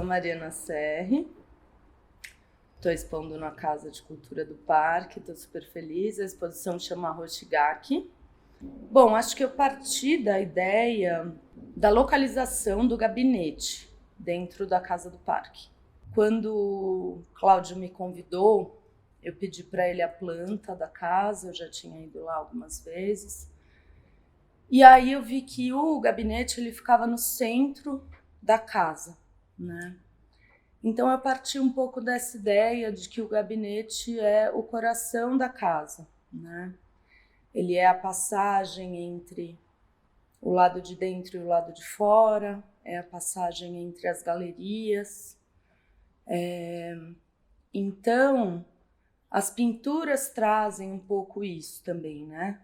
Mariana Serri, estou expondo na Casa de Cultura do Parque, estou super feliz, a exposição chama Hoshigaki. Bom, acho que eu parti da ideia da localização do gabinete dentro da Casa do Parque. Quando o Cláudio me convidou, eu pedi para ele a planta da casa, eu já tinha ido lá algumas vezes. E aí eu vi que o gabinete ele ficava no centro da casa, né? Então eu parti um pouco dessa ideia de que o gabinete é o coração da casa, né? Ele é a passagem entre o lado de dentro e o lado de fora, é a passagem entre as galerias. Então, as pinturas trazem um pouco isso também, né?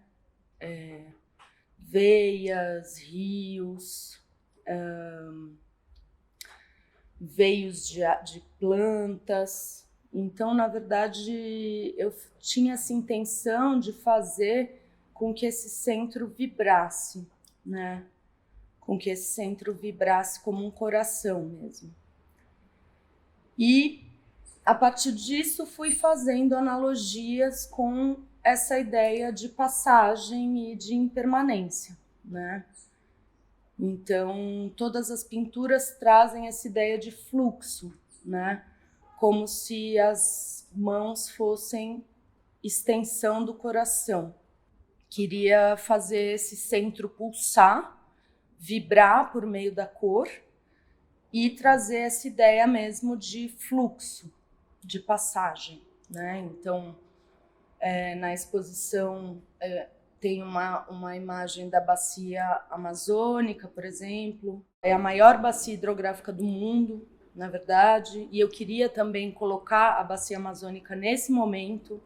Veias, rios, veios de plantas. Então, na verdade, eu tinha essa intenção de fazer com que esse centro vibrasse, né? Com que esse centro vibrasse como um coração mesmo. E, a partir disso, fui fazendo analogias com essa ideia de passagem e de impermanência, né? Então, todas as pinturas trazem essa ideia de fluxo, né? Como se as mãos fossem extensão do coração. Queria fazer esse centro pulsar, vibrar por meio da cor e trazer essa ideia mesmo de fluxo, de passagem, né? Então, na exposição tem uma imagem da bacia amazônica, por exemplo. É a maior bacia hidrográfica do mundo, na verdade, e eu queria também colocar a bacia amazônica nesse momento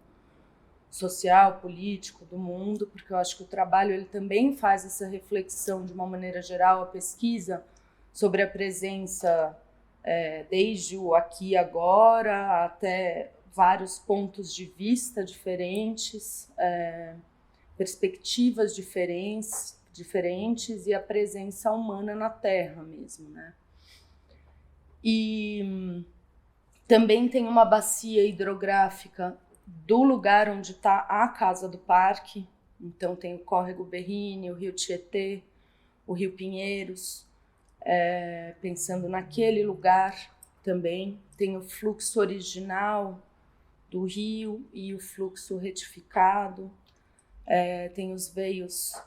social, político do mundo, porque eu acho que o trabalho ele também faz essa reflexão de uma maneira geral, a pesquisa sobre a presença desde o aqui e agora até vários pontos de vista diferentes, perspectivas diferentes e a presença humana na Terra mesmo, né? E também tem uma bacia hidrográfica do lugar onde está a Casa do Parque. Então tem o Córrego Berrini, o Rio Tietê, o Rio Pinheiros, pensando naquele lugar também. Tem o fluxo original do rio e o fluxo retificado. Tem os veios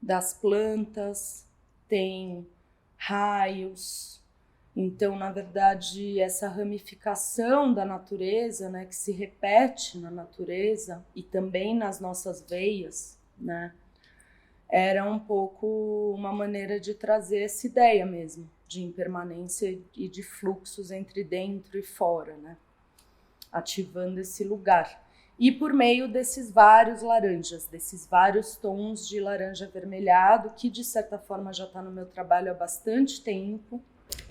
das plantas, tem raios. Então, na verdade, essa ramificação da natureza, né, que se repete na natureza e também nas nossas veias, né, era um pouco uma maneira de trazer essa ideia mesmo, de impermanência e de fluxos entre dentro e fora, né, ativando esse lugar. E por meio desses vários laranjas, desses vários tons de laranja avermelhado, que de certa forma já está no meu trabalho há bastante tempo.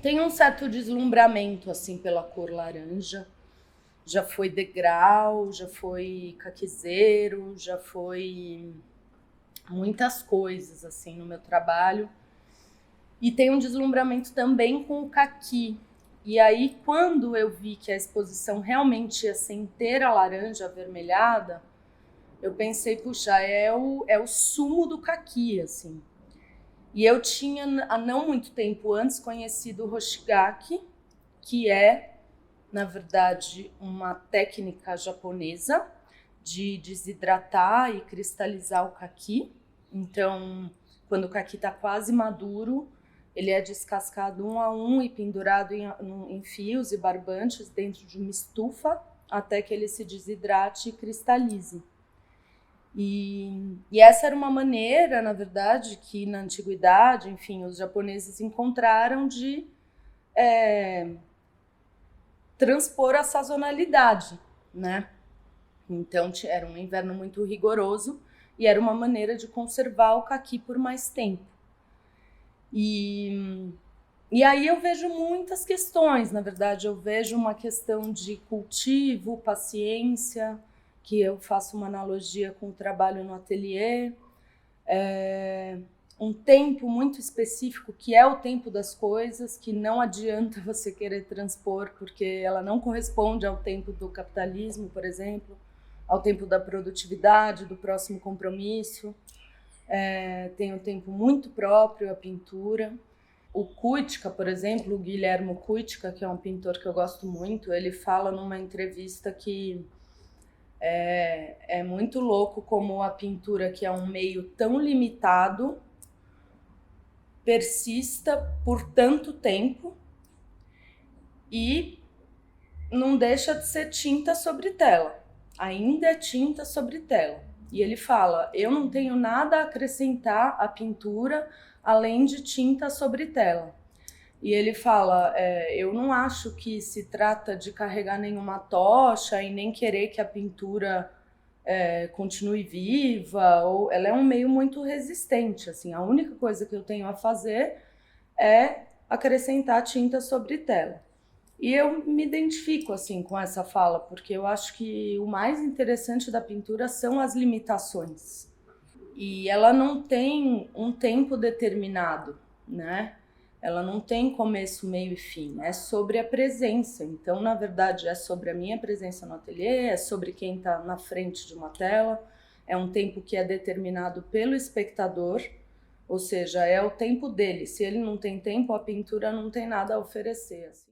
Tem um certo deslumbramento assim pela cor laranja, já foi degrau, já foi caquizeiro, já foi muitas coisas assim no meu trabalho. E tem um deslumbramento também com o caqui. E aí, quando eu vi que a exposição realmente ia ser inteira laranja avermelhada, eu pensei, puxa, é o sumo do caqui, assim. E eu tinha, há não muito tempo antes, conhecido o Hoshigaki, que é, na verdade, uma técnica japonesa de desidratar e cristalizar o caqui. Então, quando o caqui está quase maduro, ele é descascado um a um e pendurado em fios e barbantes dentro de uma estufa até que ele se desidrate e cristalize. E essa era uma maneira, na verdade, que na antiguidade, enfim, os japoneses encontraram de transpor a sazonalidade, né? Então era um inverno muito rigoroso e era uma maneira de conservar o caqui por mais tempo. E aí eu vejo muitas questões, na verdade, eu vejo uma questão de cultivo, paciência, que eu faço uma analogia com o trabalho no ateliê, um tempo muito específico, que é o tempo das coisas, que não adianta você querer transpor, porque ela não corresponde ao tempo do capitalismo, por exemplo, ao tempo da produtividade, do próximo compromisso. Tem um tempo muito próprio a pintura. O Kuitka, por exemplo, o Guilhermo Kuitka, que é um pintor que eu gosto muito, ele fala numa entrevista que é muito louco como a pintura, que é um meio tão limitado, persista por tanto tempo e não deixa de ser tinta sobre tela. Ainda é tinta sobre tela. E ele fala, eu não tenho nada a acrescentar à pintura além de tinta sobre tela. E ele fala, eu não acho que se trata de carregar nenhuma tocha e nem querer que a pintura continue viva, ou ela é um meio muito resistente, assim, a única coisa que eu tenho a fazer é acrescentar tinta sobre tela. E eu me identifico assim com essa fala, porque eu acho que o mais interessante da pintura são as limitações. E ela não tem um tempo determinado, né? Ela não tem começo, meio e fim. É sobre a presença. Então, na verdade, é sobre a minha presença no ateliê, é sobre quem está na frente de uma tela. É um tempo que é determinado pelo espectador, ou seja, é o tempo dele. Se ele não tem tempo, a pintura não tem nada a oferecer, assim.